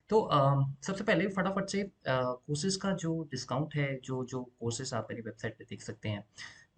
तो सबसे पहले फटाफट से कोर्सेज़ का जो डिस्काउंट है, जो जो कोर्सेज़ आप मेरी वेबसाइट पे देख सकते हैं,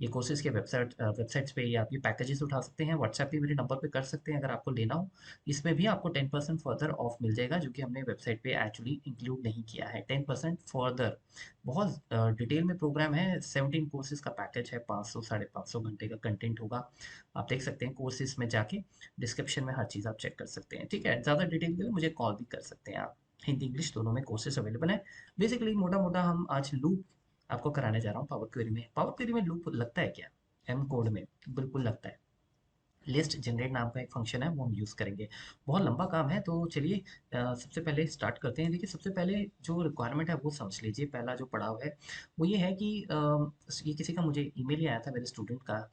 ये कोर्सेज़ के वेबसाइट्स पे या आप ये पैकेजेस उठा सकते हैं, व्हाट्सएप पे मेरे नंबर पे कर सकते हैं अगर आपको लेना हो। इसमें भी आपको 10% फर्दर ऑफ मिल जाएगा, जो कि हमने वेबसाइट पे एक्चुअली इंक्लूड नहीं किया है। 10% फर्दर, बहुत डिटेल में प्रोग्राम है, 17 कोर्सेज़ का पैकेज है, 500 साढ़े 500 घंटे का कंटेंट होगा। आप देख सकते हैं कोर्सेज़ में जाके, डिस्क्रिप्शन में हर चीज़ आप चेक कर सकते हैं, ठीक है? ज़्यादा डिटेल के लिए मुझे कॉल भी कर सकते हैं आप। हिंदी इंग्लिश दोनों में कोर्सेज अवेलेबल हैं। बेसिकली मोटा मोटा हम आज लूप आपको कराने जा रहा हूँ पावर क्वेरी में। पावर क्वेरी में लूप लगता है क्या? एम कोड में बिल्कुल लगता है। लिस्ट जनरेट नाम का एक फंक्शन है, वो हम यूज़ करेंगे। बहुत लंबा काम है, तो चलिए सबसे पहले स्टार्ट करते हैं। देखिए, सबसे पहले जो रिक्वायरमेंट है वो समझ लीजिए। पहला जो पड़ाव है वो ये है कि ये किसी का मुझे ईमेल ही आया था मेरे स्टूडेंट का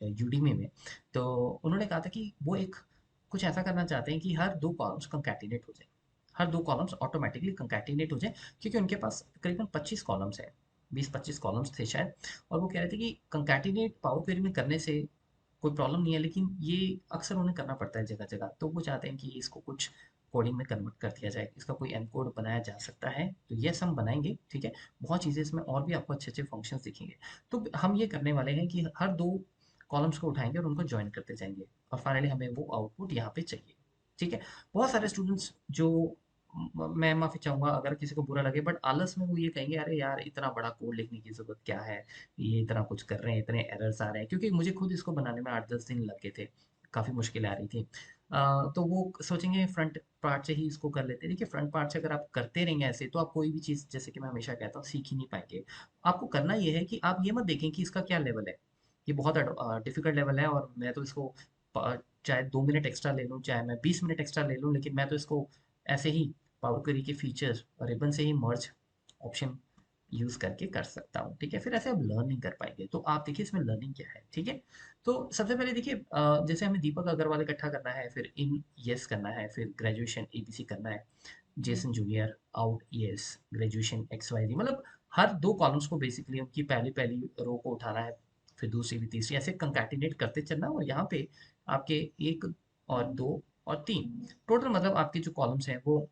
यूडीमी में। तो उन्होंने कहा था कि वो एक कुछ ऐसा करना चाहते हैं कि हर दो कॉलम्स कंकैटिनेट हो जाए, हर दो कॉलम्स ऑटोमेटिकली कंकैटिनेट हो जाए, क्योंकि उनके पास तकरीबन 25 कॉलम्स हैं, 20-25 कॉलम्स थे शायद। और वो कह रहे थे कि कंकैटिनेट पावर क्वेरी में करने से कोई प्रॉब्लम नहीं है, लेकिन ये अक्सर उन्हें करना पड़ता है जगह जगह। तो वो चाहते हैं कि इसको कुछ कोडिंग में कन्वर्ट कर दिया जाए, इसका कोई एम कोड बनाया जा सकता है। तो यस, हम बनाएंगे, ठीक है। बहुत चीज़ें इसमें और भी आपको अच्छे अच्छे फंक्शंस दिखेंगे। तो हम ये करने वाले हैं कि हर दो कॉलम्स को उठाएंगे और उनको ज्वाइन करते जाएंगे, और फाइनली हमें वो आउटपुट यहाँ पे चाहिए, ठीक है। बहुत सारे स्टूडेंट्स जो मैं माफ़ी चाहूँगा अगर किसी को बुरा लगे, बट आलस में वो ये कहेंगे, अरे यार इतना बड़ा कोड लिखने की ज़रूरत क्या है, ये इतना कुछ कर रहे हैं, इतने एरर्स आ रहे हैं। क्योंकि मुझे खुद इसको बनाने में 8-10 दिन लग गए थे, काफ़ी मुश्किलें आ रही थी। तो वो सोचेंगे फ्रंट पार्ट से ही इसको कर लेते हैं। देखिए, फ्रंट पार्ट से अगर आप करते रहेंगे ऐसे, तो आप कोई भी चीज़, जैसे कि मैं हमेशा कहता हूँ, सीख ही नहीं पाएंगे। आपको करना ये है कि आप ये मत देखें कि इसका क्या लेवल है, ये बहुत डिफिकल्ट लेवल है और मैं तो इसको चाहे 2 मिनट एक्स्ट्रा ले लूँ, चाहे मैं 20 मिनट एक्स्ट्रा ले लूँ, लेकिन मैं तो इसको ऐसे ही पावर क्वेरी के फीचर्स रिबन से ही मर्ज ऑप्शन यूज़ करके कर सकता हूँ, ठीक है। फिर ऐसे आप लर्न नहीं कर पाएंगे। तो आप देखिए इसमें लर्निंग क्या है, ठीक है। तो सबसे पहले देखिए, जैसे हमें दीपक अग्रवाल इकट्ठा करना है, फिर इन यस करना है, फिर ग्रेजुएशन एबीसी करना है, Jason junior out yes, graduation X Y Z, मतलब हर दो कॉलम्स को बेसिकली उनकी पहली पहली रो को उठाना है, फिर दूसरी भी तीसरी, ऐसे कंकैटिनेट करते चलना। और यहाँ पे आपके एक और दो और तीन, टोटल मतलब आपके जो कॉलम्स हैं वो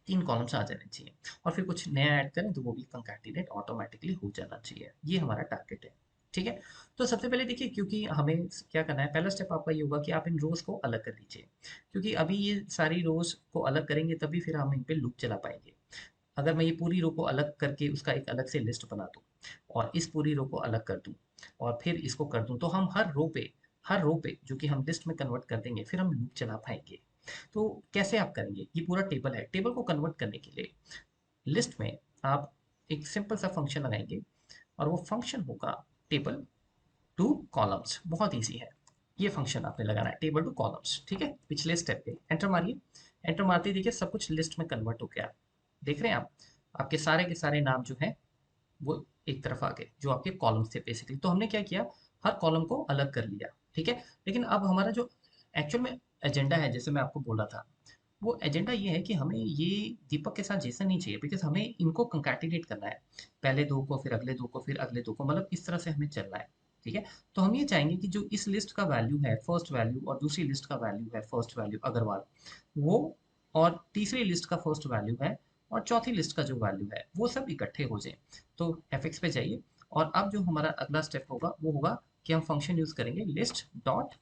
3 कॉलम्स आ जाने चाहिए। और फिर कुछ नया ऐड करें तो वो भी कंकैटिनेट ऑटोमेटिकली हो जाना चाहिए। ये हमारा टारगेट है, ठीक है। तो सबसे पहले देखिए, क्योंकि हमें क्या करना है, पहला स्टेप आपका ये होगा कि आप इन रोज़ को अलग कर लीजिए। क्योंकि अभी ये सारी रोज़ को अलग करेंगे तभी फिर हम इन पे लूप चला पाएँगे। अगर मैं ये पूरी रो को अलग करके उसका एक अलग से लिस्ट बना दूँ और इस पूरी रो को अलग कर दूँ और फिर इसको कर दूँ, तो हम हर रो पे जो कि हम लिस्ट में कन्वर्ट कर देंगे, फिर हम लूप चला पाएँगे। तो कैसे आप करेंगे? ये पूरा टेबल है, टेबल को कन्वर्ट करने के लिए लिस्ट में आप एक सिंपल सा फंक्शन लगाएँगे और वो फंक्शन होगा टेबल टू कॉलम्स। बहुत ईज़ी है। ये फंक्शन आपने लगाना है, टेबल टू कॉलम्स, ठीक है? पिछले स्टेप पे एंटर मारिए। एंटर मारते ही देखिए सब कुछ लिस्ट में कन्वर्ट हो गया। देख रहे हैं आप? आपके सारे के सारे नाम जो हैं वो एक तरफ आ गए, जो आपके कॉलम्स थे बेसिकली। तो हमने क्या किया, हर कॉलम को अलग कर लिया, ठीक है। लेकिन अब हमारा जो एक्चुअल में एजेंडा है, जैसे मैं आपको बोला था, वो एजेंडा ये है कि हमें ये दीपक के साथ जेसन नहीं चाहिए, बिकॉज हमें इनको कंकैटिनेट करना है। पहले दो को, फिर अगले दो को, फिर अगले दो को, मतलब इस तरह से हमें चलना है, ठीक है। तो हम ये चाहेंगे कि जो इस लिस्ट का वैल्यू है फर्स्ट वैल्यू, और दूसरी लिस्ट का वैल्यू है फर्स्ट वैल्यू अग्रवाल, वो, और तीसरी लिस्ट का फर्स्ट वैल्यू है, और चौथी लिस्ट का जो वैल्यू है वो सब इकट्ठे हो जाएं। तो एफ पे जाइए। और अब जो हमारा अगला स्टेप होगा वो होगा कि हम फंक्शन यूज करेंगे लिस्ट डॉट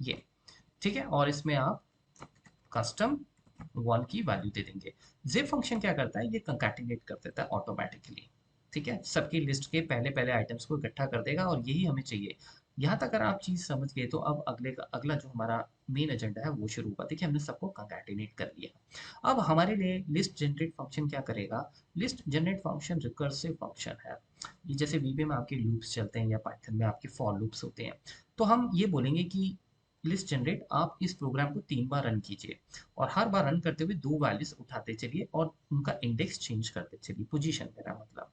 ये, ठीक है। और इसमें आप कस्टम 1 की वैल्यू दे देंगे। ज़िप फंक्शन क्या करता है, ये कंकैटिनेट कर देता है ऑटोमैटिकली, ठीक है। सबकी लिस्ट के पहले पहले आइटम्स को इकट्ठा कर देगा और यही हमें चाहिए। यहाँ तक अगर आप चीज़ समझ गए तो अब अगला जो हमारा मेन एजेंडा है वो शुरू हुआ। देखिए, हमने सबको कंकैटिनेट कर लिया। अब हमारे लिए लिस्ट जनरेट फंक्शन क्या करेगा। List generate function recursive function है। ये जैसे वीबी में आपके लूप्स चलते हैं या पाइथन में आपके फॉर लूप्स होते हैं, तो हम ये बोलेंगे कि लिस्ट जनरेट, आप इस प्रोग्राम को 3 बार रन कीजिए और हर बार रन करते हुए 2 वैल्यूज उठाते चलिए और उनका इंडेक्स चेंज करते चलिए, पोजीशन मेरा मतलब।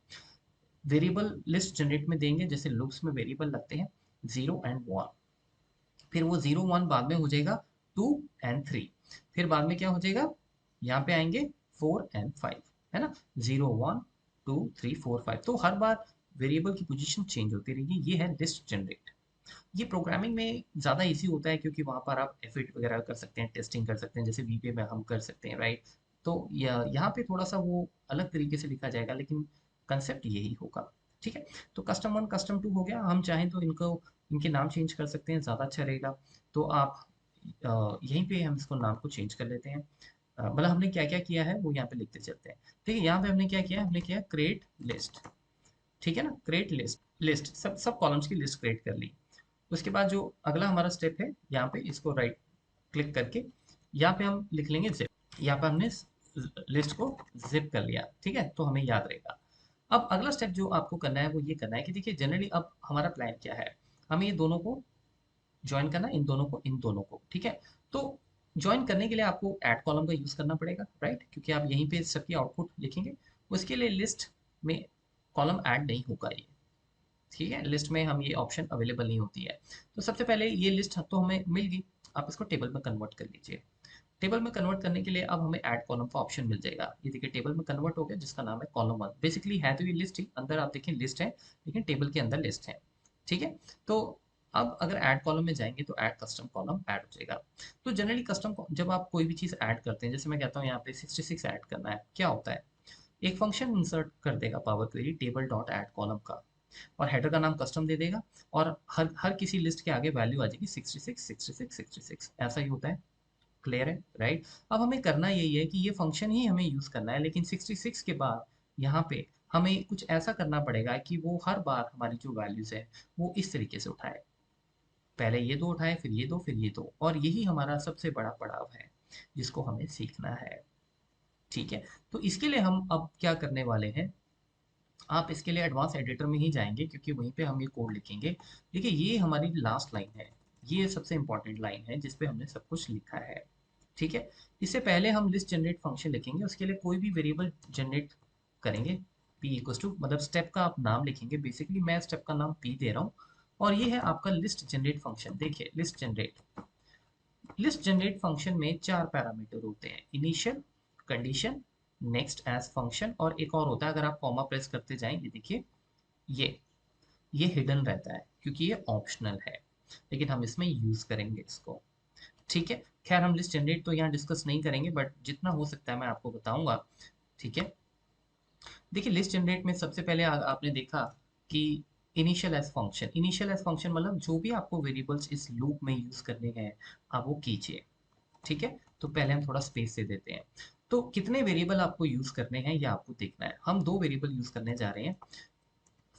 वेरिएबल लिस्ट जनरेट में देंगे, जैसे लूप्स में वेरिएबल लगते हैं 0 और 1, फिर वो 0 1 बाद में हो जाएगा 2 और 3, फिर बाद में क्या हो जाएगा, यहाँ पे आएंगे 4 और 5, है ना। 0 1 2 3 4 5, तो हर बार वेरिएबल की पोजीशन चेंज होती रहेगी। ये है लिस्ट जनरेट, ये प्रोग्रामिंग में ज़्यादा इजी होता है क्योंकि वहाँ पर आप एफिट वगैरह कर सकते हैं, टेस्टिंग कर सकते हैं, जैसे वीपे में हम कर सकते हैं, राइट। तो यहाँ पे थोड़ा सा वो अलग तरीके से लिखा जाएगा, लेकिन कंसेप्ट यही होगा। ठीक है, तो कस्टम वन कस्टम टू हो गया। हम चाहें तो इनको इनके नाम चेंज कर सकते हैं, ज़्यादा अच्छा रहेगा। तो आप यहीं पे हम इसको नाम को चेंज कर लेते हैं। मतलब हमने क्या क्या किया है वो यहाँ पे लिखते चलते हैं। ठीक है, यहाँ पे हमने क्या किया, हमने किया क्रिएट लिस्ट। ठीक है ना, क्रिएट लिस्ट, लिस्ट सब सब कॉलम्स की लिस्ट क्रिएट कर ली। उसके बाद जो अगला हमारा स्टेप है, यहाँ पे इसको राइट क्लिक करके यहाँ पे हम लिख लेंगे जिप। यहाँ पे हमने लिस्ट को जिप कर लिया। ठीक है, तो हमें याद रहेगा। अब अगला स्टेप जो आपको करना है वो ये करना है कि देखिए जनरली अब हमारा प्लान क्या है, हमें ये दोनों को ज्वाइन करना है, इन दोनों को, इन दोनों को। ठीक है, तो ज्वाइन करने के लिए आपको ऐड कॉलम का यूज करना पड़ेगा, राइट, क्योंकि आप यहीं पे सबकी आउटपुट लिखेंगे। उसके लिए लिस्ट में कॉलम ऐड नहीं होगा ये। ठीक है, लिस्ट में हम ये ऑप्शन अवेलेबल नहीं होती है। तो सबसे पहले ये लिस्ट तो हमें मिल गई, आप इसको टेबल में कन्वर्ट कर लीजिए। टेबल में कन्वर्ट करने के लिए अब हमें ऐड कॉलम का ऑप्शन मिल जाएगा। ये देखिए टेबल में कन्वर्ट हो गया, जिसका नाम है कॉलम वन। बेसिकली है तो ये लिस्ट ही, अंदर आप देखिए लिस्ट है, लेकिन टेबल के अंदर लिस्ट है। ठीक है, तो अब अगर ऐड कॉलम में जाएंगे तो ऐड कस्टम कॉलम ऐड हो जाएगा। तो जनरली कस्टम जब आप कोई भी चीज़ ऐड करते हैं, जैसे मैं कहता हूँ यहाँ पे 66 ऐड करना है, क्या होता है, एक फंक्शन इंसर्ट कर देगा power query table dot add column का, और हेडर का नाम कस्टम दे देगा, और हर हर किसी लिस्ट के आगे वैल्यू आ जाएगी 66 66 66। ऐसा ही होता है। क्लियर है, राइट। अब हमें करना यही है कि ये फंक्शन ही हमें यूज करना है, लेकिन 66 के बाद यहाँ पे हमें कुछ ऐसा करना पड़ेगा कि वो हर बार हमारी जो वैल्यूज है वो इस तरीके से उठाए। पहले ये दो उठाए, फिर ये दो, फिर ये दो, और यही हमारा सबसे बड़ा पड़ाव है जिसको हमें सीखना है। ठीक है, तो इसके लिए हम अब क्या करने वाले हैं, आप इसके लिए एडवांस एडिटर में ही जाएंगे, क्योंकि वहीं पे हम ये कोड लिखेंगे। देखिए ये हमारी लास्ट लाइन है, ये सबसे इंपॉर्टेंट लाइन है जिस पे हमने सब कुछ लिखा है। ठीक है, इससे पहले हम लिस्ट जनरेट फंक्शन लिखेंगे, उसके लिए कोई भी वेरिएबल जनरेट करेंगे। p इक्वल टू, मतलब स्टेप का आप नाम लिखेंगे, बेसिकली मैं स्टेप का नाम p दे रहा हूँ, और ये है आपका लिस्ट जनरेट फंक्शन। देखिए लिस्ट जनरेट फंक्शन में चार पैरामीटर होते हैं, initial, condition, next as function, और एक और होता है, अगर आप कॉमा प्रेस करते जाएंगे देखिए ये ये हिडन रहता है क्योंकि ये ऑप्शनल है, लेकिन हम इसमें यूज करेंगे इसको। ठीक है, खैर हम लिस्ट जनरेट तो यहाँ डिस्कस नहीं करेंगे, बट जितना हो सकता है मैं आपको बताऊंगा। ठीक है, देखिए लिस्ट जनरेट में सबसे पहले आपने देखा कि initial as function, initial as function मतलब जो भी आपको वेरिएबल्स इस लूप में यूज करने हैं आप वो कीजिए। ठीक है, तो पहले हम थोड़ा स्पेस दे देते हैं। तो कितने वेरिएबल आपको यूज करने हैं ये आपको देखना है। हम दो वेरिएबल यूज करने जा रहे हैं।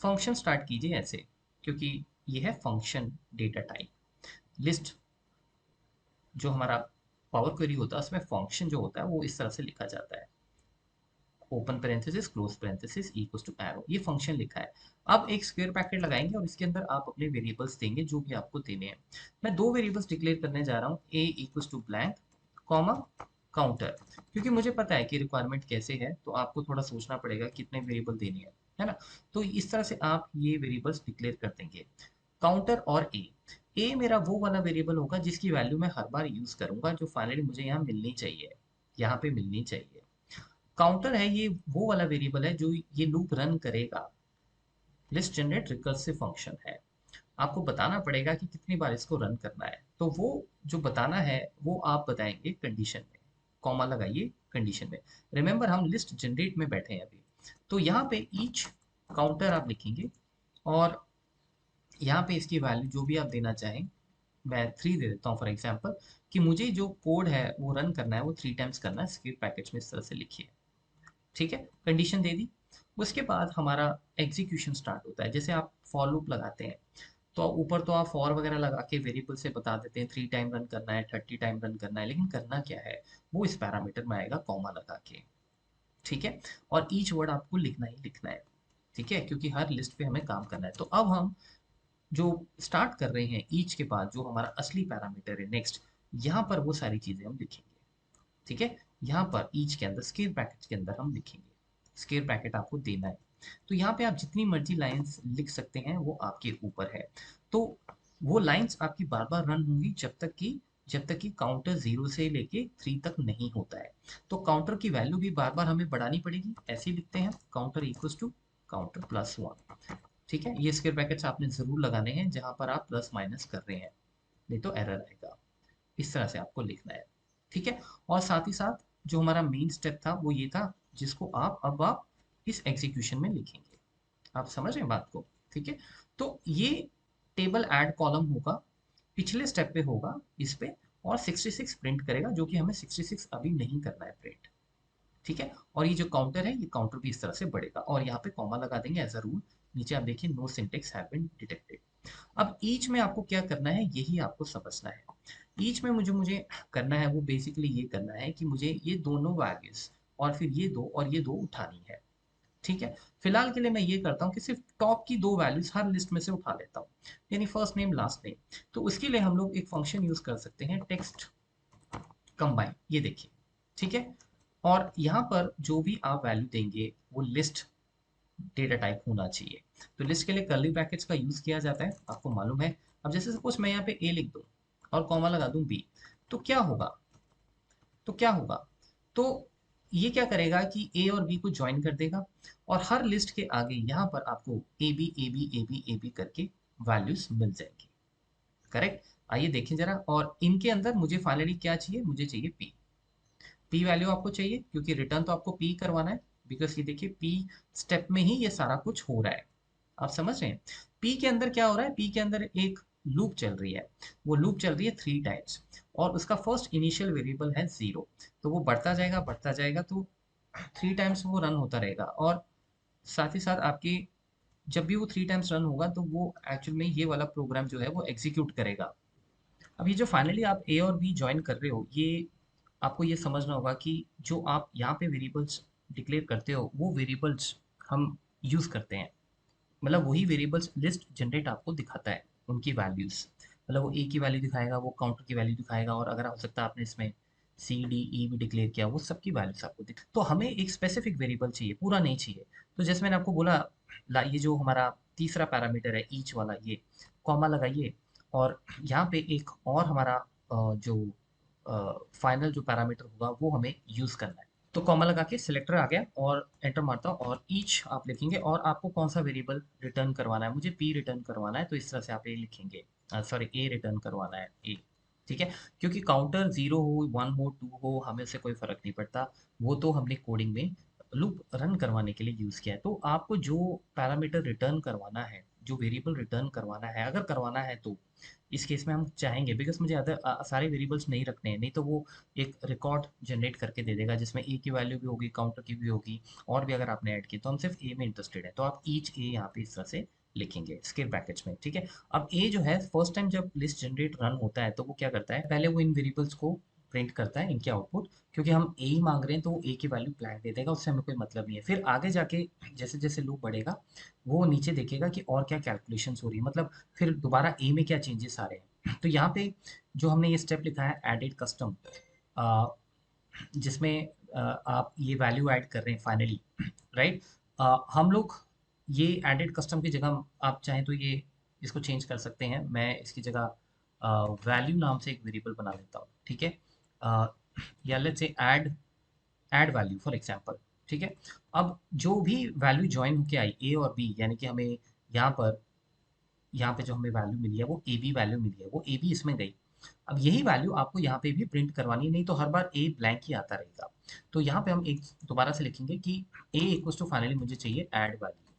फंक्शन स्टार्ट कीजिए ऐसे, क्योंकि ये है फंक्शन डेटा टाइप। लिस्ट जो हमारा पावर क्वेरी होता है उसमें फंक्शन जो होता है वो इस तरह से लिखा जाता है, open parenthesis close parenthesis equals to arrow, ये फंक्शन लिखा है। अब एक स्क्वायर ब्रैकेट लगाएंगे और इसके अंदर आप अपने वेरिएबल्स देंगे जो भी आपको देने हैं। मैं दो वेरिएबल्स डिक्लेयर करने जा रहा हूँ, A equals to blank comma counter, क्योंकि मुझे पता है कि रिक्वायरमेंट कैसे है, तो आपको थोड़ा सोचना पड़ेगा कितने वेरिएबल देने हैं, है ना। तो इस तरह से आप ये वेरिएबल्स डिक्लेयर कर देंगे, काउंटर और ए मेरा वो वाला वेरिएबल होगा जिसकी वैल्यू मैं हर बार यूज करूंगा, जो फाइनली मुझे यहाँ मिलनी चाहिए, यहाँ पे मिलनी चाहिए। काउंटर है ये वो वाला वेरिएबल है जो ये लूप रन करेगा। लिस्ट जनरेट रिकर्सिव फंक्शन है, आपको बताना पड़ेगा कि कितनी बार इसको रन करना है, तो वो जो बताना है वो आप बताएंगे कंडीशन में, कॉमा लगाइए कंडीशन में। रिमेंबर हम लिस्ट जनरेट में बैठे हैं अभी, तो यहाँ पे ईच काउंटर आप लिखेंगे, और यहाँ पे इसकी वैल्यू जो भी आप देना चाहें, मैं 3 दे देता हूँ फॉर एग्जांपल, कि मुझे जो कोड है वो रन करना है वो 3 टाइम्स करना है, स्क्रिप्ट पैकेज में इस तरह से लिखिए। ठीक है, कंडीशन दे दी। उसके बाद हमारा एग्जीक्यूशन स्टार्ट होता है, जैसे आप फॉर लूप लगाते हैं, तो ऊपर तो आप फॉर वगैरह लगा के वेरिएबल से बता देते हैं 3 टाइम रन करना है, 30 टाइम रन करना है, लेकिन करना क्या है वो इस पैरामीटर में आएगा कॉमा लगा के। ठीक है, और ईच वर्ड आपको लिखना ही लिखना है। ठीक है, क्योंकि हर लिस्ट पे हमें काम करना है। तो अब हम जो स्टार्ट कर रहे हैं ईच के बाद जो हमारा असली पैरामीटर है नेक्स्ट, यहाँ पर वो सारी चीजें हम लिखेंगे। ठीक है, यहाँ पर ईच के अंदर स्क्वायर ब्रैकेट के अंदर हम लिखेंगे, स्क्वायर ब्रैकेट आपको देना है। तो यहाँ पे आप जितनी मर्जी लाइंस लिख सकते हैं वो आपके ऊपर है। तो वो लाइंस आपकी बार बार रन होंगी जब तक कि काउंटर 0 से लेके 3 तक नहीं होता है। तो काउंटर की वैल्यू भी बार बार हमें बढ़ानी पड़ेगी, ऐसे ही लिखते हैं counter equals to counter plus 1। ठीक है, ये स्क्वायर ब्रैकेट्स आपने ज़रूर लगाने हैं जहाँ पर आप प्लस माइनस कर रहे हैं, नहीं तो एरर आएगा। इस तरह से आपको लिखना है। ठीक है, और साथ ही साथ जो हमारा मेन स्टेप था वो ये था, जिसको आप इस एग्जीक्यूशन में लिखेंगे। आप समझ रहे हैं बात को? ठीक है, तो ये टेबल ऐड कॉलम होगा, पिछले स्टेप पे होगा इस पे, और 66 प्रिंट करेगा, जो कि हमें 66 अभी नहीं करना है प्रिंट। ठीक है, और ये जो काउंटर है, ये काउंटर भी इस तरह से बढ़ेगा, और यहाँ पे कॉमा लगा देंगे एज अ रूल। नीचे आप देखिए, no syntax have been detected. अब ईच में आपको क्या करना है, यही आपको समझना है। ईच में मुझे मुझे करना है वो बेसिकली ये करना है कि मुझे ये दोनों वैल्यूज और फिर ये दो और ये दो उठानी है। ठीक है, फिलहाल के लिए मैं ये करता हूँ कि सिर्फ टॉप की दो वैल्यूज हर लिस्ट में से उठा लेता हूँ, यानी फर्स्ट नेम लास्ट नेम। तो उसके लिए हम लोग एक फंक्शन यूज कर सकते हैं, टेक्स्ट कंबाइन, ये देखिए। ठीक है, और यहाँ पर जो भी आप वैल्यू देंगे वो लिस्ट डेटा टाइप होना चाहिए। तो लिस्ट के लिए कर्ली ब्रैकेट्स का यूज किया जाता है, आपको मालूम है। अब जैसे सपोज मैं यहाँ पे ए लिख दूं और कॉमा लगा दूं बी, तो क्या होगा? तो क्या होगा? तो ये क्या करेगा कि ए और बी को ज्वाइन कर देगा, और हर लिस्ट के आगे यहाँ पर आपको A B A B A B A B करके वैल्यूज मिल जाएंगी। करेक्ट? आइए देखें जरा, और इनके अंदर मुझे फाइनली क्या चाहिए? मुझे चाहिए पी। पी वैल्यू आपको चाहिए क्योंकि रिटर्न तो आपको पी करवाना है, बिकॉज ये देखिए पी स्टेप में ही ये सारा कुछ हो रहा है। आप समझ रहे हैं? पी के अंदर क्या हो रहा है? पी के अंदर एक लूप चल रही है, वो लूप चल रही है 3 टाइम्स, और उसका फर्स्ट इनिशियल वेरिएबल है 0। तो वो बढ़ता जाएगा, तो 3 टाइम्स वो रन होता रहेगा, और साथ ही साथ आपकी जब भी वो 3 टाइम्स रन होगा तो वो एक्चुअल में ये वाला प्रोग्राम जो है वो एग्जीक्यूट करेगा। अब ये जो फाइनली आप ए और बी ज्वाइन कर रहे हो, ये आपको ये समझना होगा कि जो आप यहाँ पे वेरिएबल्स डिक्लेयर करते हो वो वेरिएबल्स हम यूज़ करते हैं, मतलब वही वेरिएबल्स लिस्ट जनरेट आपको दिखाता है, उनकी वैल्यूज़। मतलब वो ए की वैल्यू दिखाएगा, वो काउंटर की वैल्यू दिखाएगा, और अगर हो सकता है आपने इसमें सी डी ई भी डिक्लेयर किया, वो सबकी वैल्यूज आपको दिख। तो हमें एक स्पेसिफिक वेरिएबल चाहिए, पूरा नहीं चाहिए। तो जैसे मैंने आपको बोला, ये जो हमारा तीसरा पैरामीटर है ईच वाला, ये कॉमा लगाइए, और यहाँ पे एक और हमारा जो फाइनल जो पैरामीटर होगा वो हमें यूज़ करना है। तो कॉमा लगा के सिलेक्टर आ गया, और एंटर मारता हूँ, और ईच आप लिखेंगे, और आपको कौन सा वेरिएबल रिटर्न करवाना है? मुझे पी रिटर्न करवाना है, तो इस तरह से आप ए लिखेंगे। सॉरी, ए रिटर्न करवाना है, ए। ठीक है, क्योंकि काउंटर 0 हो, 1 हो, 2 हो, हमें से कोई फर्क नहीं पड़ता, वो तो हमने कोडिंग में लूप रन करवाने के लिए यूज़ किया है। तो आपको जो पैरामीटर रिटर्न करवाना है, जो वेरिएबल रिटर्न करवाना है, अगर करवाना है तो इस केस में हम चाहेंगे, बिकॉज मुझे अदर सारे वेरिएबल्स नहीं रखने हैं, नहीं तो वो एक रिकॉर्ड जनरेट करके दे देगा जिसमें ए की वैल्यू भी होगी, काउंटर की भी होगी, और भी अगर आपने ऐड की। तो हम सिर्फ ए में इंटरेस्टेड है, तो आप ईच ए यहाँ पे इस तरह से लिखेंगे स्क्वायर ब्रैकेट्स में। ठीक है, अब ए जो है फर्स्ट टाइम जब लिस्ट जनरेट रन होता है तो वो क्या करता है, पहले वो इन वेरिएबल्स को प्रिंट करता है, इनके आउटपुट, क्योंकि हम ए ही मांग रहे हैं तो वो ए की वैल्यू ब्लैंक दे देगा, उससे हमें कोई मतलब नहीं है। फिर आगे जाके जैसे जैसे लूप बढ़ेगा, वो नीचे देखेगा कि और क्या कैलकुलेशंस हो रही है, मतलब फिर दोबारा ए में क्या चेंजेस आ रहे हैं। तो यहाँ पे जो हमने ये स्टेप लिखा है एडेड कस्टम, जिसमें आप ये वैल्यू ऐड कर रहे हैं फाइनली, राइट। हम लोग ये एडेड कस्टम की जगह आप चाहें तो ये इसको चेंज कर सकते हैं। मैं इसकी जगह वैल्यू नाम से एक वेरिएबल बना लेता हूँ। ठीक है, अ, या let's say add add value for example. ठीक है, अब जो भी वैल्यू ज्वाइन होके आई ए और बी, यानी कि हमें यहाँ पे जो हमें वैल्यू मिली है वो ए बी वैल्यू मिली है, वो ए बी इसमें गई। अब यही वैल्यू आपको यहाँ पे भी प्रिंट करवानी है, नहीं तो हर बार ए ब्लैंक ही आता रहेगा। तो यहाँ पे हम एक दोबारा से लिखेंगे कि ए इक्वल्स टू फाइनली मुझे चाहिए ऐड वैल्यू।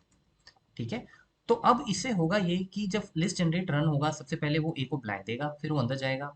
ठीक है, तो अब इससे होगा ये कि जब लिस्ट जनरेट रन होगा, सबसे पहले वो ए को ब्लैंक देगा, फिर वो अंदर जाएगा,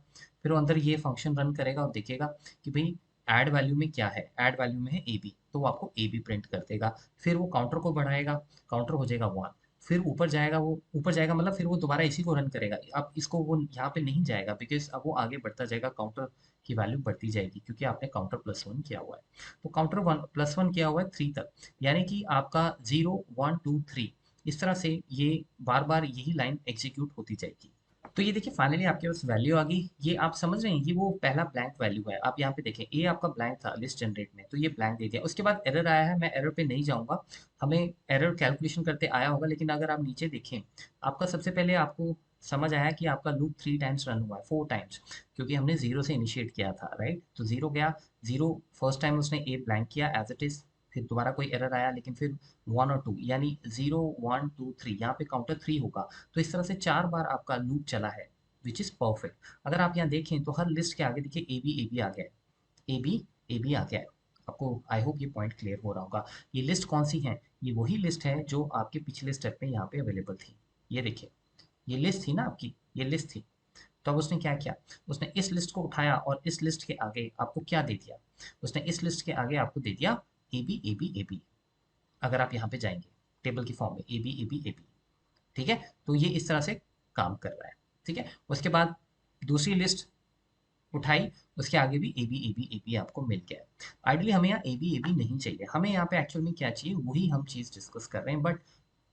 फिर वो अंदर ये फंक्शन रन करेगा और देखेगा कि भाई ऐड वैल्यू में क्या है, ऐड वैल्यू में है ए बी, तो वो आपको ए बी प्रिंट कर देगा। फिर वो काउंटर को बढ़ाएगा, काउंटर हो जाएगा 1, फिर ऊपर जाएगा, वो ऊपर जाएगा मतलब फिर वो दोबारा इसी को रन करेगा। अब इसको वो यहाँ पे नहीं जाएगा, बिकॉज अब वो आगे बढ़ता जाएगा, काउंटर की वैल्यू बढ़ती जाएगी, क्योंकि आपने काउंटर +1 किया हुआ है। तो काउंटर 1+1 किया हुआ है 3 तक, यानी कि आपका 0 1 2 3, इस तरह से ये बार बार यही लाइन एग्जीक्यूट होती जाएगी। तो ये देखिए फाइनली आपके पास वैल्यू आ गई। ये आप समझ रहे हैं, ये वो पहला ब्लैंक वैल्यू है। आप यहाँ पे देखें, ए आपका ब्लैंक था लिस्ट जनरेट में, तो ये ब्लैंक दे दिया। उसके बाद एरर आया है, मैं एरर पे नहीं जाऊंगा, हमें एरर कैलकुलेशन करते आया होगा, लेकिन अगर आप नीचे देखें, आपका सबसे पहले आपको समझ आया कि आपका लूप 3 टाइम्स रन हुआ है, 4 टाइम्स, क्योंकि हमने 0 से इनिशिएट किया था, राइट। तो 0 गया, 0 फर्स्ट टाइम उसने ए ब्लैंक किया एज इट इज, फिर दोबारा कोई एरर आया लेकिन फिर 1 और 2 यानी 0 1 2 3 यहाँ पे काउंटर 3 होगा। तो इस तरह से 4 बार आपका लूप चला है विच इज़ परफेक्ट। अगर आप यहाँ देखें तो हर लिस्ट के आगे देखिए ए बी आ गया है, ए बी आ गया है। आपको आई होप ये पॉइंट क्लियर हो रहा होगा। ये लिस्ट कौन सी है? ये वही लिस्ट है जो आपके पिछले स्टेप में यहाँ पे अवेलेबल थी। ये देखिए, ये लिस्ट थी ना आपकी, ये लिस्ट थी। तो अब उसने क्या किया? उसने इस लिस्ट को उठाया और इस लिस्ट के आगे आपको क्या दे दिया? उसने इस लिस्ट के आगे आपको दे दिया A B A B A B. अगर आप यहाँ पे जाएंगे टेबल की फॉर्म में A B A B A B, ठीक है? तो ये इस तरह से काम कर रहा है, ठीक है? उसके बाद दूसरी लिस्ट उठाई, उसके आगे भी ए बी आपको मिल गया है। आइडियली हमें यहाँ ए बी नहीं चाहिए, हमें यहाँ पे एक्चुअल में क्या चाहिए वही हम चीज़ डिस्कस कर रहे हैं। बट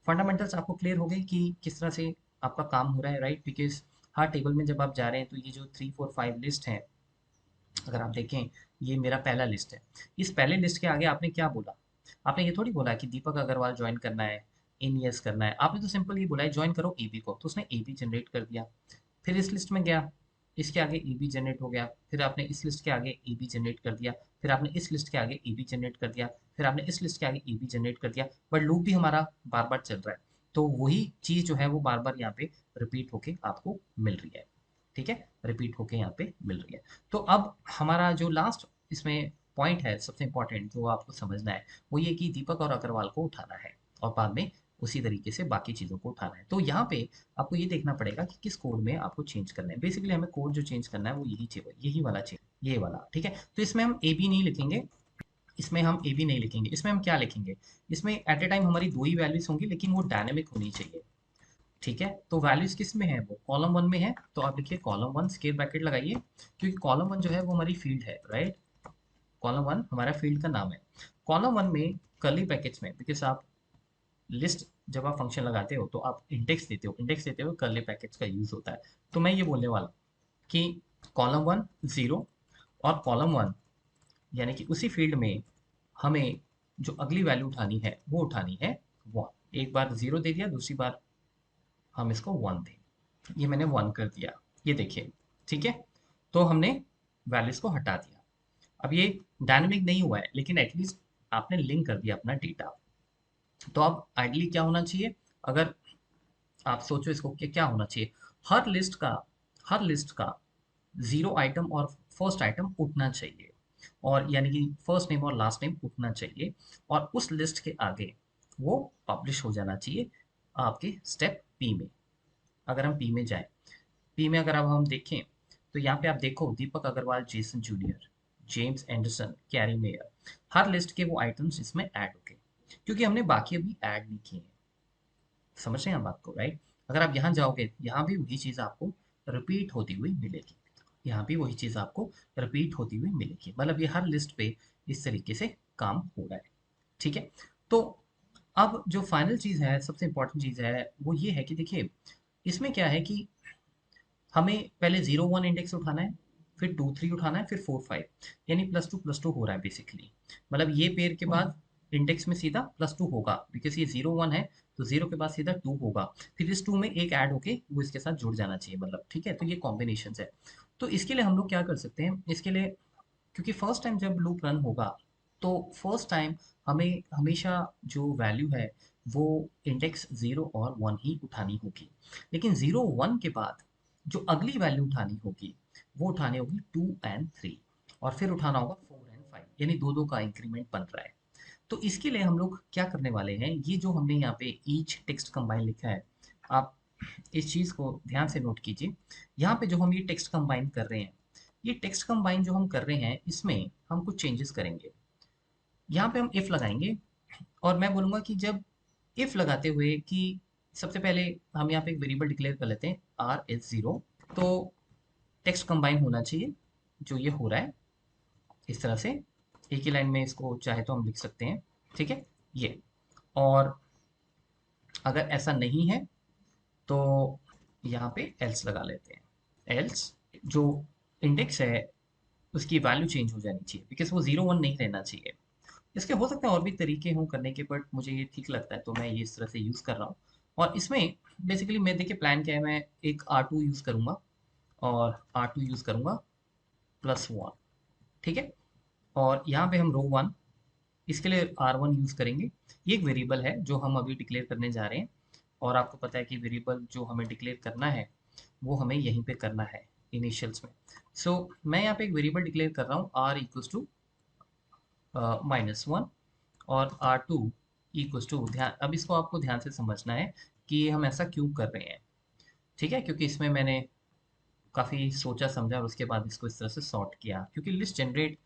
फंडामेंटल्स आपको क्लियर हो गई कि किस तरह से आपका काम हो रहा है, राइट? बिकॉज हर टेबल में जब आप जा रहे हैं तो ये जो 3 4 5 लिस्ट है, अगर आप देखें ये मेरा पहला लिस्ट है। इस पहले लिस्ट के आगे आपने क्या बोला? आपने ये थोड़ी बोला कि दीपक अग्रवाल ज्वाइन करना है, इन यस करना है। आपने तो सिंपल ये बोला है ज्वाइन करो ए बी को, तो उसने ए बी जनरेट कर दिया। फिर इस लिस्ट में गया, इसके आगे ए बी जनरेट हो गया। फिर आपने इस लिस्ट के आगे ए बी जनरेट कर दिया। फिर आपने इस लिस्ट के आगे ए बी जनरेट कर दिया। फिर आपने इस लिस्ट के आगे ए बी जनरेट कर दिया। बट लूप भी हमारा बार बार चल रहा है, तो वही चीज़ जो है वो बार बार यहाँ पे रिपीट होके आपको मिल रही है, ठीक है? रिपीट होके यहाँ पे मिल रही है। तो अब हमारा जो लास्ट इसमें पॉइंट है सबसे इंपॉर्टेंट जो आपको समझना है, वो ये कि दीपक और अग्रवाल को उठाना है और बाद में उसी तरीके से बाकी चीज़ों को उठाना है। तो यहाँ पे आपको ये देखना पड़ेगा कि किस कोड में आपको चेंज करना है। बेसिकली हमें कोड जो चेंज करना है वो यही वाला चेंज, ये वाला, ठीक है? तो इसमें हम ए बी नहीं लिखेंगे, इसमें हम ए बी नहीं लिखेंगे। इसमें हम क्या लिखेंगे? इसमें एट ए टाइम हमारी दो ही वैल्यूज होंगी लेकिन वो डायनेमिक होनी चाहिए, ठीक है? तो वैल्यूज किस में है? वो कॉलम वन में है। तो आप लिखिए कॉलम वन, स्क्वायर ब्रैकेट लगाइए, क्योंकि कॉलम वन जो है वो हमारी फील्ड है, राइट? कॉलम वन हमारा फील्ड का नाम है। कॉलम वन में कर्ली ब्रैकेट्स में, बिकॉज आप लिस्ट जब आप फंक्शन लगाते हो तो आप इंडेक्स देते हो, इंडेक्स देते हुए कर्ली ब्रैकेट्स का यूज होता है। तो मैं ये बोलने वाला कि कॉलम वन जीरो, और कॉलम वन यानी कि उसी फील्ड में हमें जो अगली वैल्यू उठानी है वो उठानी है वन। एक बार जीरो दे दिया, दूसरी बार हम इसको वन दें। ये मैंने वन कर दिया, ये देखिए, ठीक है? तो हमने वैल्यूज को हटा दिया। अब ये डायनेमिक नहीं हुआ है लेकिन एटलीस्ट आपने लिंक कर दिया अपना डेटा। तो अब आइडली क्या होना चाहिए? अगर आप सोचो इसको कि क्या होना चाहिए, हर लिस्ट का जीरो आइटम और फर्स्ट आइटम उठना चाहिए, और यानी कि फर्स्ट नेम और लास्ट नेम उठना चाहिए, और उस लिस्ट के आगे वो पब्लिश हो जाना चाहिए आपके स्टेप पी में। अगर हम पी में जाएं, पी में अगर अब हम देखें तो यहाँ पे आप देखो Deepak Agarwal, Jason junior, James Anderson, Carrie Meyer, हर लिस्ट के वो आइटम्स इसमें ऐड हो गए, क्योंकि हमने बाकी अभी ऐड नहीं किए हैं। समझ रहे हैं आप बात को, राइट? अगर आप यहाँ जाओगे, यहाँ भी वही चीज़ आपको रिपीट होती हुई मिलेगी, यहाँ भी वही चीज़ आपको रिपीट होती हुई मिलेगी। मतलब ये हर लिस्ट पे इस तरीके से काम हो रहा है, ठीक है? तो अब जो फाइनल चीज़ है, सबसे इंपॉर्टेंट चीज़ है, वो ये है कि देखिए इसमें क्या है कि हमें पहले 0 1 इंडेक्स उठाना है, फिर 2 3 उठाना है, फिर 4 5, यानी प्लस टू हो रहा है बेसिकली। मतलब ये पेयर के बाद इंडेक्स में सीधा +2 होगा, बिकॉज ये 0 1 है, तो 0 के बाद सीधा 2 होगा। फिर इस 2 में एक ऐड होके वो इसके साथ जुड़ जाना चाहिए, मतलब ठीक है? तो ये कॉम्बिनेशन है। तो इसके लिए हम लोग क्या कर सकते हैं? इसके लिए, क्योंकि फर्स्ट टाइम जब लूप रन होगा तो फर्स्ट टाइम हमें हमेशा जो वैल्यू है वो इंडेक्स 0 और 1 ही उठानी होगी। लेकिन 0 1 के बाद जो अगली वैल्यू उठानी होगी वो उठानी होगी 2 एंड 3, और फिर उठाना होगा 4 एंड 5, यानी दो दो का इंक्रीमेंट बन रहा है। तो इसके लिए हम लोग क्या करने वाले हैं, ये जो हमने यहाँ पे ईच टेक्स्ट कंबाइन लिखा है, आप इस चीज़ को ध्यान से नोट कीजिए। यहाँ पे जो हम ये टेक्स्ट कंबाइन कर रहे हैं, ये टेक्स्ट कंबाइन जो हम कर रहे हैं इसमें हम कुछ चेंजेस करेंगे। यहाँ पे हम इफ लगाएंगे, और मैं बोलूँगा कि जब इफ लगाते हुए कि सबसे पहले हम यहाँ पे एक वेरिएबल डिक्लेयर कर लेते हैं आर इज ज़ीरो। तो टेक्स्ट कंबाइन होना चाहिए, जो ये हो रहा है इस तरह से, एक ही लाइन में इसको चाहे तो हम लिख सकते हैं, ठीक है? ये, और अगर ऐसा नहीं है तो यहाँ पे एल्स लगा लेते हैं। एल्स जो इंडेक्स है उसकी वैल्यू चेंज हो जानी चाहिए, बिकॉज वो 0 1 नहीं रहना चाहिए। इसके हो सकते हैं और भी तरीके हों करने के, बट मुझे ये ठीक लगता है तो मैं ये इस तरह से यूज़ कर रहा हूँ। और इसमें बेसिकली मैं देखिए प्लान क्या है, मैं एक R2 यूज़ करूँगा, और R2 यूज़ करूँगा +1, ठीक है? और यहाँ पे हम रो वन इसके लिए R1 यूज़ करेंगे। ये एक वेरिएबल है जो हम अभी डिक्लेयर करने जा रहे हैं, और आपको पता है कि वेरिएबल जो हमें डिक्लेयर करना है वो हमें यहीं पे करना है इनिशियल्स में। सो मैं यहाँ पे एक वेरिएबल डिक्लेयर कर रहा हूँ r इक्वल्स टू -1 और R2 इक्वल्स टू, ध्यान अब इसको आपको ध्यान से समझना है कि हम ऐसा क्यों कर रहे हैं। ठीक है, क्योंकि इसमें मैंने काफ़ी सोचा समझा और उसके बाद इसको इस तरह से सॉर्ट किया, क्योंकि लिस्ट जनरेट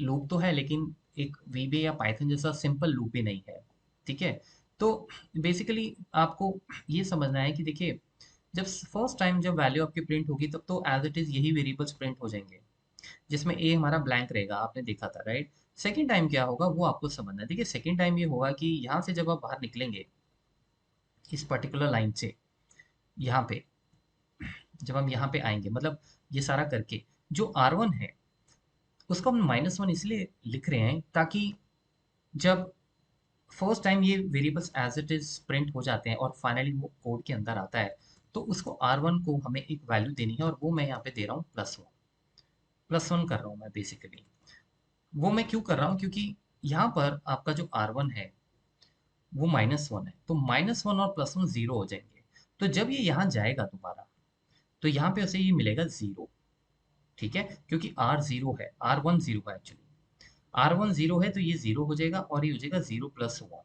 लूप तो है लेकिन एक वीबे या पाइथन जैसा सिंपल लूप भी नहीं है। ठीक है, तो बेसिकली आपको ये समझना है कि देखिए, जब फर्स्ट टाइम जब वैल्यू आपकी प्रिंट होगी तब तो एज इट इज़ यही वेरिएबल्स प्रिंट हो जाएंगे, जिसमें ए हमारा ब्लैंक रहेगा, आपने देखा था राइट। सेकेंड टाइम क्या होगा वो आपको समझना है। देखिए सेकेंड टाइम ये होगा कि यहाँ से जब आप बाहर निकलेंगे इस पर्टिकुलर लाइन से, यहाँ पे जब हम यहाँ पे आएंगे, मतलब ये सारा करके जो R1 है उसको हम -1 इसलिए लिख रहे हैं ताकि जब फर्स्ट टाइम ये variables as it is print हो जाते हैं और फाइनली वो कोड के अंदर आता है, तो उसको R1 को हमें एक वैल्यू देनी है, और वो मैं यहाँ पे दे रहा हूँ +1 कर रहा हूँ मैं बेसिकली। वो मैं क्यों कर रहा हूँ, क्योंकि यहाँ पर आपका जो R1 है वो -1 है, तो -1 और +1 जीरो हो जाएंगे। तो जब ये यहाँ जाएगा दोबारा, तो यहाँ पे उसे ये मिलेगा जीरो। ठीक है, क्योंकि R जीरो है, R1 जीरो है एक्चुअली, R1 जीरो है तो ये जीरो हो जाएगा और ये हो जाएगा 0+1,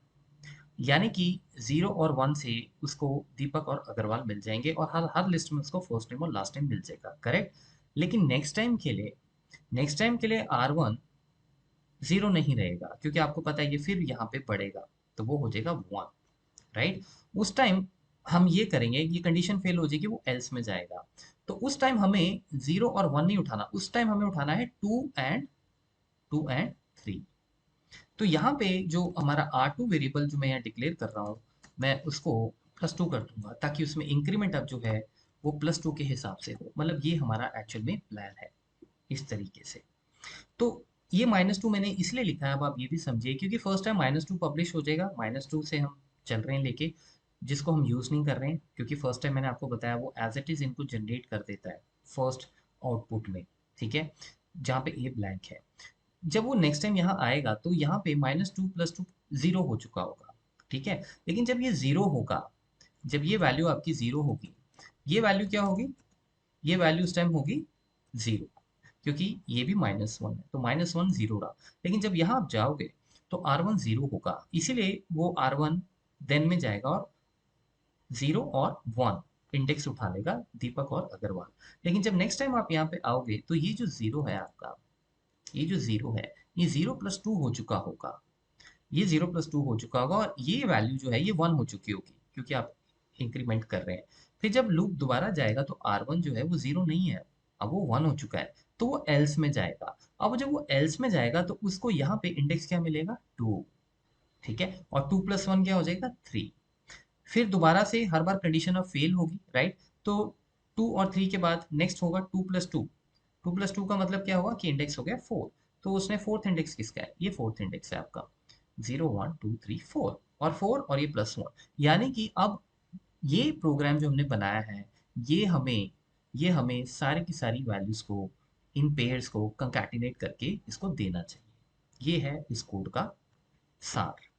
यानी कि 0 और 1 से उसको दीपक और अग्रवाल मिल जाएंगे, और हर हर लिस्ट में उसको फर्स्ट नेम और लास्ट नेम मिल जाएगा, करेक्ट। लेकिन नेक्स्ट टाइम के लिए R1 जीरो नहीं रहेगा, क्योंकि आपको पता है ये फिर यहाँ पे बढ़ेगा, तो वो हो जाएगा 1, राइट। उस टाइम हम ये करेंगे, ये कंडीशन फेल हो जाएगी, वो एल्स में जाएगा। तो उस टाइम हमें 0 और 1 नहीं उठाना, उस टाइम हमें उठाना है 2 एंड 3। तो यहाँ पे जो हमारा R2 वेरिएबल जो मैं यहाँ डिक्लेयर कर रहा हूँ, मैं उसको +2 कर दूंगा, ताकि उसमें इंक्रीमेंट अब जो है वो +2 के हिसाब से हो। मतलब ये हमारा एक्चुअल में प्लान है इस तरीके से। तो ये -2 मैंने इसलिए लिखा है, अब आप ये भी समझिए, क्योंकि फर्स्ट टाइम -2 पब्लिश हो जाएगा, -2 से हम चल रहे हैं लेके, जिसको हम यूज़ नहीं कर रहे हैं, क्योंकि फर्स्ट टाइम मैंने आपको बताया वो एज इट इज़ इनको जनरेट कर देता है फर्स्ट आउटपुट में। ठीक है, जहाँ पे ए ब्लैंक है। जब वो नेक्स्ट टाइम यहाँ आएगा तो यहाँ पे -2 + 2 जीरो हो चुका होगा। ठीक है, लेकिन जब ये जीरो होगा, जब ये वैल्यू आपकी जीरो होगी, ये वैल्यू क्या होगी, ये वैल्यू उस टाइम होगी जीरो, क्योंकि ये भी -1 है, तो -1 जीरो रहा। लेकिन जब यहाँ आप जाओगे तो R1 जीरो होगा, इसीलिए वो R1 देन में जाएगा और 0 और 1 इंडेक्स उठा लेगा, दीपक और अग्रवाल। लेकिन जब नेक्स्ट टाइम आप यहाँ पे आओगे तो ये जो जीरो है आपका, ये जो जीरो है, ये 0+2 हो चुका होगा, ये 0+2 हो चुका होगा, और ये वैल्यू जो है ये 1 हो चुकी होगी, क्योंकि आप इंक्रीमेंट कर रहे हैं। फिर जब लूप दोबारा जाएगा तो R1 जो है वो जीरो नहीं है, अब वो 1 हो चुका है, तो वो एल्स में जाएगा। अब जब वो एल्स में जाएगा तो उसको यहाँ पे इंडेक्स क्या मिलेगा, 2। ठीक है, और 2+1 क्या हो जाएगा, 3। फिर दोबारा से हर बार कंडीशन अब फेल होगी, राइट। तो 2 और 3 के बाद नेक्स्ट होगा 2+2। 2+2 का मतलब क्या होगा कि इंडेक्स हो गया 4। तो उसने फोर्थ इंडेक्स किसका है, ये फोर्थ इंडेक्स है आपका, 0 1 2 3 4, और 4 और ये +1। यानी कि अब ये प्रोग्राम जो हमने बनाया है, ये हमें ये हमें सारी की सारी वैल्यूज को, इन पेयर्स को कंकैटिनेट करके इसको देना चाहिए। ये है इस कोड का सार।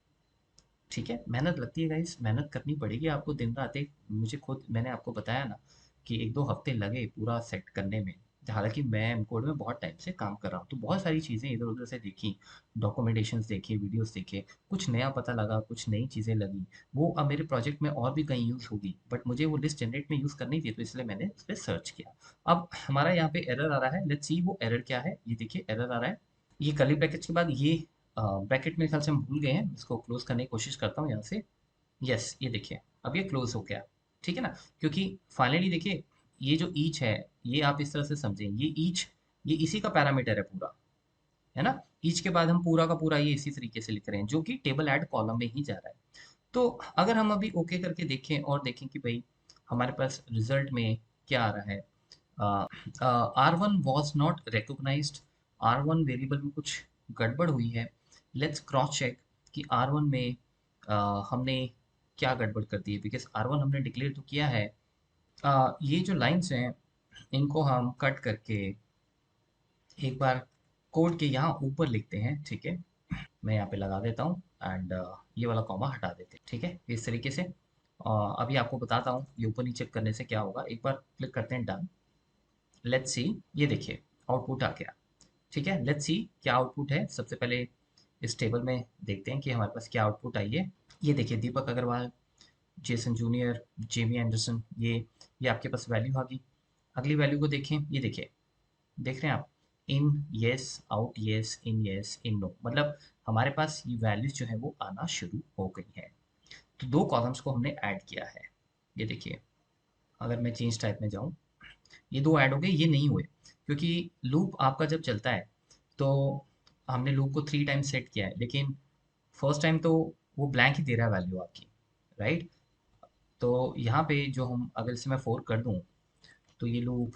ठीक है, मेहनत लगती है गाइस, मेहनत करनी पड़ेगी आपको दिन रात। एक मुझे खुद, मैंने आपको बताया ना कि 1-2 हफ्ते लगे पूरा सेट करने में। हालांकि मैं एमकोड में बहुत टाइम से काम कर रहा हूँ, तो बहुत सारी चीज़ें इधर उधर से देखी, डॉक्यूमेंटेशंस देखे, वीडियोस देखे, कुछ नया पता लगा, कुछ नई चीज़ें लगी। वो अब मेरे प्रोजेक्ट में और भी कहीं यूज़ होगी, बट मुझे वो लिस्ट जनरेट में यूज़ करनी थी, तो इसलिए मैंने उस पर सर्च किया। अब हमारा यहाँ पे एरर आ रहा है, लेट्स सी वो एरर क्या है। ये देखिए एरर आ रहा है, ये कर्ली ब्रैकेट्स के बाद ये ब्रैकेट मेरे ख्याल से हम भूल गए हैं, इसको क्लोज करने की कोशिश करता हूँ यहाँ से। यस, ये देखिए अब ये क्लोज हो गया। ठीक है ना, क्योंकि फाइनली देखिए ये जो ईच है, ये आप इस तरह से समझें, ये ईच, ये इसी का पैरामीटर है पूरा, है ना। ईच के बाद हम पूरा का पूरा ये इसी तरीके से लिख रहे हैं, जो कि टेबल ऐड कॉलम में ही जा रहा है। तो अगर हम अभी ओके करके देखें और देखें कि भाई हमारे पास रिजल्ट में क्या आ रहा है, R1 was not recognised, R1 variable में कुछ गड़बड़ हुई है। लेट्स क्रॉस चेक कि R1 में हमने क्या गड़बड़ कर दी है, बिकॉज R1 हमने डिक्लेयर तो किया है। ये जो लाइंस हैं इनको हम कट करके एक बार कोड के यहाँ ऊपर लिखते हैं, ठीक है। मैं यहाँ पे लगा देता हूँ एंड ये वाला कॉमा हटा देते हैं, ठीक है इस तरीके से। अभी आपको बताता हूँ ये ऊपर नीचे करने से क्या होगा। एक बार क्लिक करते हैं डन। लेट्स सी, ये देखिए आउटपुट आ गया। ठीक है, लेट्स सी क्या आउटपुट है। सबसे पहले इस टेबल में देखते हैं कि हमारे पास क्या आउटपुट आई है। ये देखिए Deepak Agarwal, Jason junior, Jamie Anderson, ये आपके पास वैल्यू आ गई। अगली वैल्यू को देखें, ये देखिए देख रहे हैं आप, in yes, out yes, in yes, in no, मतलब हमारे पास ये वैल्यूज जो है वो आना शुरू हो गई है। तो दो कॉलम्स को हमने ऐड किया है। ये देखिए अगर मैं चेंज टाइप में जाऊं, ये दो ऐड हो गए, ये नहीं हुए क्योंकि लूप आपका जब चलता है तो हमने लूप को 3 टाइम सेट किया है, लेकिन फर्स्ट टाइम तो वो ब्लैंक ही दे रहा है वैल्यू आपकी, राइट। तो यहाँ पे जो हम अगर इसे मैं 4 कर दूं तो ये लूप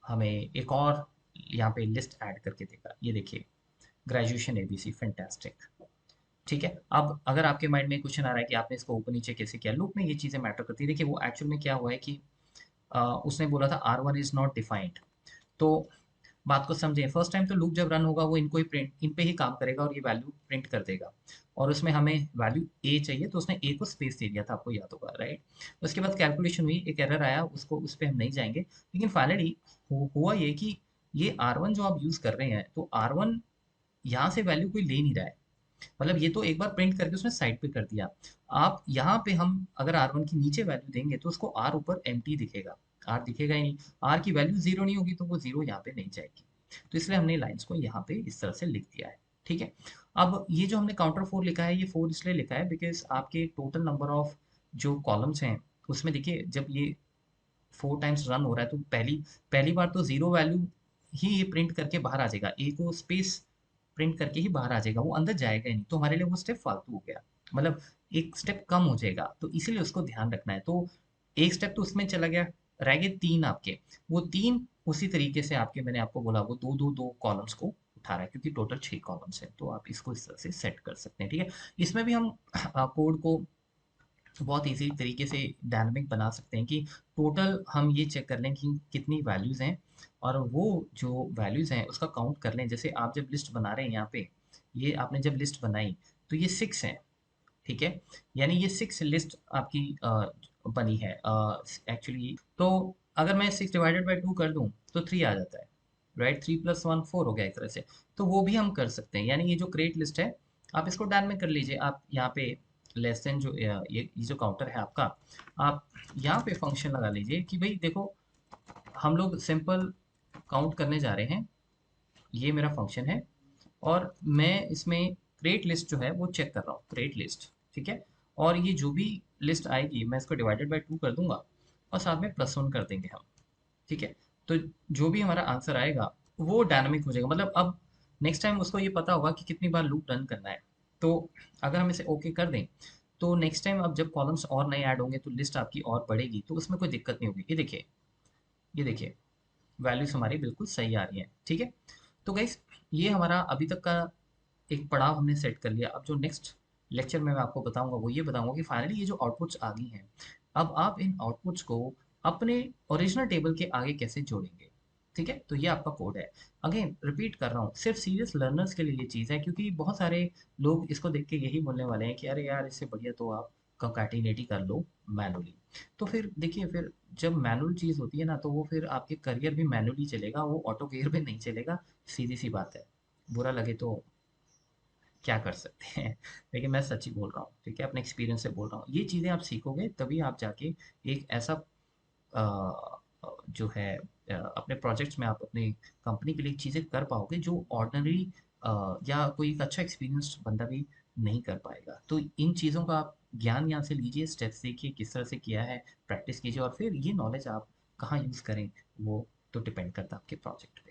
हमें एक और यहाँ पे लिस्ट ऐड करके देगा। ये देखिए ग्रेजुएशन एबीसी, फैंटास्टिक। ठीक है, अब अगर आपके माइंड में क्वेश्चन आ रहा है कि आपने इसको ऊपर नीचे कैसे किया, लूप में ये चीज़ें मैटर करती है। देखिए वो एक्चुअल में क्या हुआ है कि उसने बोला था R1 इज नॉट डिफाइंड। तो बात को समझें, फर्स्ट टाइम तो लूप जब रन होगा वो इनको ही प्रिंट, इन पे ही काम करेगा और ये वैल्यू प्रिंट कर देगा। और उसमें हमें वैल्यू ए चाहिए तो उसने ए को स्पेस दे दिया था, आपको याद होगा, राइट। उसके बाद कैलकुलेशन हुई, एक एरर आया, उसको उस पर हम नहीं जाएंगे, लेकिन फाइनली हुआ ये कि ये R1 जो आप यूज़ कर रहे हैं तो R1 यहाँ से वैल्यू कोई ले नहीं रहा है। मतलब ये तो एक बार प्रिंट करके उसने साइड पे कर दिया। आप यहाँ पे हम अगर R1 की नीचे वैल्यू देंगे तो उसको R ऊपर एम्प्टी दिखेगा, R दिखेगा ही नहीं। R की वैल्यू जीरो नहीं होगी तो वो जीरो यहाँ पे नहीं जाएगी। तो इसलिए हमने लाइंस को यहाँ पे इस तरह से लिख दिया है। ठीक है, अब ये जो हमने काउंटर 4 लिखा है, ये 4 इसलिए लिखा है बिकॉज आपके टोटल नंबर ऑफ जो कॉलम्स हैं उसमें देखिए जब ये 4 टाइम्स रन हो रहा है तो पहली पहली बार तो जीरो वैल्यू ही ये प्रिंट करके बाहर आ जाएगा, ए को स्पेस प्रिंट करके ही बाहर आ जाएगा, वो अंदर जाएगा ही नहीं, तो हमारे लिए वो स्टेप फालतू हो गया। मतलब एक स्टेप कम हो जाएगा, तो इसीलिए उसको ध्यान रखना है। तो एक स्टेप तो उसमें चला गया, रह गए 3 आपके। वो 3 उसी तरीके से आपके, मैंने आपको बोला वो दो दो दो कॉलम्स को उठा रहा है क्योंकि टोटल 6 कॉलम्स हैं, तो आप इसको इस तरह से सेट कर सकते हैं। ठीक है, इसमें भी हम कोड को बहुत इजी तरीके से डायनामिक बना सकते हैं कि टोटल हम ये चेक कर लें कि कितनी वैल्यूज़ हैं और वो जो वैल्यूज़ हैं उसका काउंट कर लें। जैसे आप जब लिस्ट बना रहे हैं यहाँ पे, ये आपने जब लिस्ट बनाई तो ये 6 है, ठीक है, यानी ये 6 लिस्ट आपकी बनी है एक्चुअली। तो अगर मैं 6 डिवाइडेड बाई 2 कर दूं तो 3 आ जाता है, राइट। 3 + 1 4 हो गया एक तरह से। तो वो भी हम कर सकते हैं, यानी ये जो क्रिएट लिस्ट है आप इसको डायनामिक कर लीजिए। आप यहाँ पे लेस देन जो ये जो काउंटर है आपका, आप यहाँ पे फंक्शन लगा लीजिए कि भाई देखो हम लोग सिंपल काउंट करने जा रहे हैं, ये मेरा फंक्शन है और मैं इसमें क्रिएट लिस्ट जो है वो चेक कर रहा हूँ, क्रिएट लिस्ट, ठीक है। और ये जो भी लिस्ट आएगी मैं इसको डिवाइडेड बाय 2 कर दूंगा और साथ में +1 कर देंगे हम, ठीक है। तो जो भी हमारा आंसर आएगा वो डायनामिक हो जाएगा। मतलब अब नेक्स्ट टाइम उसको ये पता होगा कि कितनी बार लूप रन करना है। तो अगर हम इसे ओके कर दें तो नेक्स्ट टाइम अब जब कॉलम्स और नए ऐड होंगे तो लिस्ट आपकी और बढ़ेगी, तो उसमें कोई दिक्कत नहीं होगी। ये देखिए, ये देखिए वैल्यूज हमारी बिल्कुल सही आ रही हैं, ठीक है। तो गाइस ये हमारा अभी तक का एक पड़ाव हमने सेट कर लिया। अब जो नेक्स्ट लेक्चर में मैं आपको बताऊंगा वो ये बताऊंगा कि फाइनली ये जो आउटपुट्स आ गई हैं, अब आप इन आउटपुट्स को अपने ओरिजिनल टेबल के आगे कैसे जोड़ेंगे। ठीक है, तो ये आपका कोड है। अगेन रिपीट कर रहा हूँ, सिर्फ सीरियस लर्नर्स के लिए ये चीज़ है क्योंकि बहुत सारे लोग इसको देख के यही बोलने वाले हैं कि अरे यार इससे बढ़िया तो आप कंकैटिनेट ही कर लो मैनुअली। तो फिर देखिए, फिर जब मैनुअल चीज़ होती है ना तो वो फिर आपके करियर भी मैनुअली चलेगा, वो ऑटो केयर पे नहीं चलेगा। सीधी सी बात है, बुरा लगे तो क्या कर सकते हैं। लेकिन मैं सच ही बोल रहा हूँ, ठीक है, अपने एक्सपीरियंस से बोल रहा हूँ। ये चीज़ें आप सीखोगे तभी आप जाके एक ऐसा जो है अपने प्रोजेक्ट्स में आप अपनी कंपनी के लिए चीज़ें कर पाओगे जो ऑर्डिनरी या कोई एक अच्छा एक्सपीरियंस बंदा भी नहीं कर पाएगा। तो इन चीज़ों का आप ज्ञान यहाँ से लीजिए, स्टेप्स देखिए किस तरह से किया है, प्रैक्टिस कीजिए और फिर ये नॉलेज आप कहाँ यूज़ करें वो तो डिपेंड करता है आपके प्रोजेक्ट पे।